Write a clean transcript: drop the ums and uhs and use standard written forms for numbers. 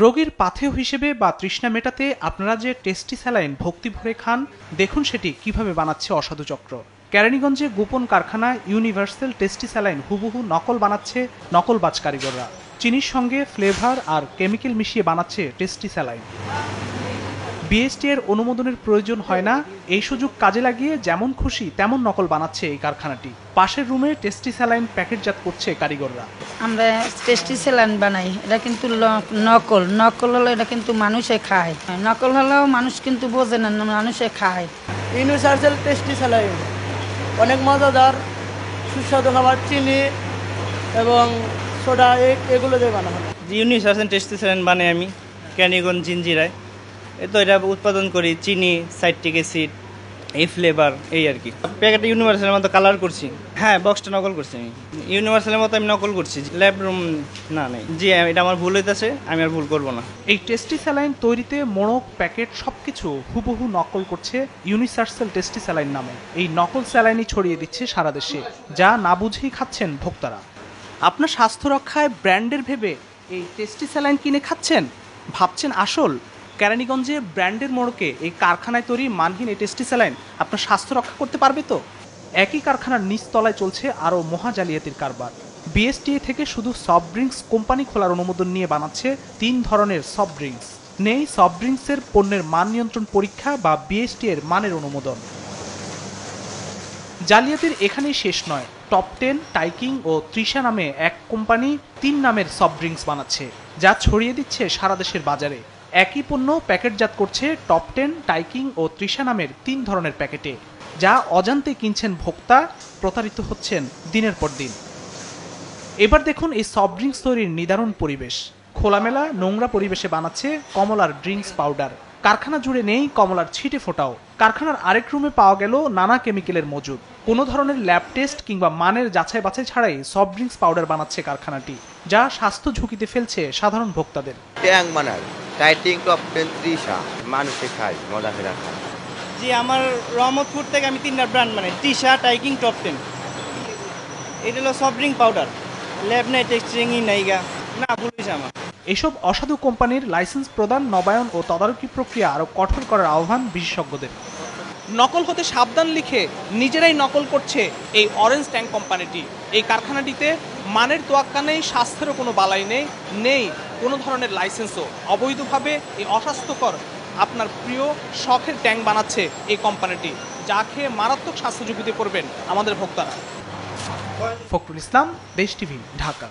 রোগীর পাথেয় হিসেবে বা তৃষ্ণা মেটাতে আপনারা যে টেস্টি স্যালাইন ভক্তি ভরে খান, দেখুন সেটি কিভাবে বানাচ্ছে অসাধু চক্র। কেরানীগঞ্জে গোপন কারখানা ইউনিভার্সাল টেস্টি স্যালাইন হুবহু নকল বানাচ্ছে নকলবাজ কারিগররা। চিনির সঙ্গে ফ্লেভার আর কেমিক্যাল মিশিয়ে বানাচ্ছে টেস্টি স্যালাইন। বিএসটি এর অনুমোদনের প্রয়োজন হয় না, এই সুযোগ কাজে লাগিয়ে যেমন খুশি তেমন নকল বানাচ্ছে এই কারখানাটি। পাশের রুমে টেস্টি স্যালাইন প্যাকেটজাত করছে কারিগররা। আমরা টেস্টি স্যালাইন বানাই, এটা কিন্তু নকল নকল হলে এটা কিন্তু মানুষে খায়, নকল হলেও মানুষ কিন্তু বোঝে না, মানুষে খায়। ইউনিভার্সাল টেস্টি স্যালাইন অনেক মজাদার, সুস্বাদু খাবার, চিনি এবং সোডা এগুলো দিয়ে বানানো হয়। ইউনিভার্সাল টেস্টি স্যালাইন বানাই আমি কেরানীগঞ্জ জিঞ্জিরায়। তো এটা উৎপাদন করি চিনি, সাইট্রিক অ্যাসিড, এই ফ্লেভার, এই আর কি। প্যাকেটটা ইউনিভার্সালের মতো কালার করছি। হ্যাঁ, বক্সটা নকল করছি আমি, ইউনিভার্সালের মতো আমি নকল করছি। ল্যাব রুম না নাই, জি এটা আমার ভুল হইতেছে, আমি আর ভুল করবো না। এই টেস্টি স্যালাইন তৈরিতে মোড়ক, প্যাকেট সবকিছু হুবহু নকল করছে ইউনিভার্সাল টেস্টি স্যালাইন নামে। এই নকল স্যালাইনই ছড়িয়ে দিচ্ছে সারা দেশে, যা না বুঝেই খাচ্ছেন ভোক্তারা। আপনার স্বাস্থ্য রক্ষায় ব্র্যান্ডের ভেবে এই টেস্টি স্যালাইন কিনে খাচ্ছেন, ভাবছেন আসল? কেরানীগঞ্জে ব্র্যান্ডের মোড়কে এই কারখানায় তৈরি মানহীন এই টেস্টি স্যালাইন আপনার স্বাস্থ্য রক্ষা করতে পারবে তো? একই কারখানার নিচতলায় চলছে আরও মহা জালিয়াতির কারবার। বিএসটিএ থেকে শুধু সফট ড্রিঙ্কস কোম্পানি খোলার অনুমোদন নিয়ে বানাচ্ছে 3 ধরনের সফট ড্রিঙ্কস। নেই সফট ড্রিঙ্কসের পণ্যের মান নিয়ন্ত্রণ পরীক্ষা বা বিএসটিএ এর মানের অনুমোদন। জালিয়াতির এখানেই শেষ নয়। টপ 10, টাইকিং ও তৃষা নামে এক কোম্পানি 3 নামের সফট ড্রিঙ্কস বানাচ্ছে, যা ছড়িয়ে দিচ্ছে সারা দেশের বাজারে। একই পণ্য প্যাকেটজাত করছে টপ 10, টাইকিং ও তৃষা নামের 3 ধরনের প্যাকেটে, যা অজান্তে কিনছেন ভোক্তা, প্রতারিত হচ্ছেন দিনের পর দিন। এবার দেখুন এই সফট ড্রিঙ্কস তৈরির নিদারুণ পরিবেশ। খোলামেলা নোংরা পরিবেশে বানাচ্ছে কমলার ড্রিঙ্কস পাউডার। কারখানা জুড়ে নেই কমলার ছিটে ফোটাও। কারখানার আরেক রুমে পাওয়া গেল নানা কেমিক্যালের মজুদ। কোনো ধরনের ল্যাব টেস্ট কিংবা মানের যাচাই বাছাই ছাড়াই সফট ড্রিঙ্কস পাউডার বানাচ্ছে কারখানাটি, যা স্বাস্থ্য ঝুঁকিতে ফেলছে সাধারণ ভোক্তাদের। ট্যাং বানায় টাইটিং টপ 10 তৃষা, মানুষে খায়, মজা করে খায়। জি, আমার রহমতপুর থেকে আমি 3টা ব্র্যান্ড বানাই, তৃষা, টাইকিং, টপ 10। এটা হলো সফট ড্রিঙ্ক পাউডার, ল্যাব নাই, টেস্টিংই নাইগা, না ভুল হয়েছে আমার। এসব অসাধু কোম্পানির লাইসেন্স প্রদান, নবায়ন ও তদারকি প্রক্রিয়া আরও কঠোর করার আহ্বান বিশেষজ্ঞদের। নকল হতে সাবধান লিখে নিজেরাই নকল করছে এই অরেঞ্জ ট্যাঙ্ক কোম্পানিটি। এই কারখানাটিতে মানের তোয়াক্কা নেই, স্বাস্থ্যেরও কোনো বালাই নেই কোনো ধরনের লাইসেন্সও। অবৈধভাবে এই অস্বাস্থ্যকর আপনার প্রিয় শখের ট্যাঙ্ক বানাচ্ছে এই কোম্পানিটি, যা খেয়ে মারাত্মক স্বাস্থ্য ঝুঁকিতে পড়বেন আমাদের ভোক্তারা। ফখরুল ইসলাম, দেশ টিভি, ঢাকা।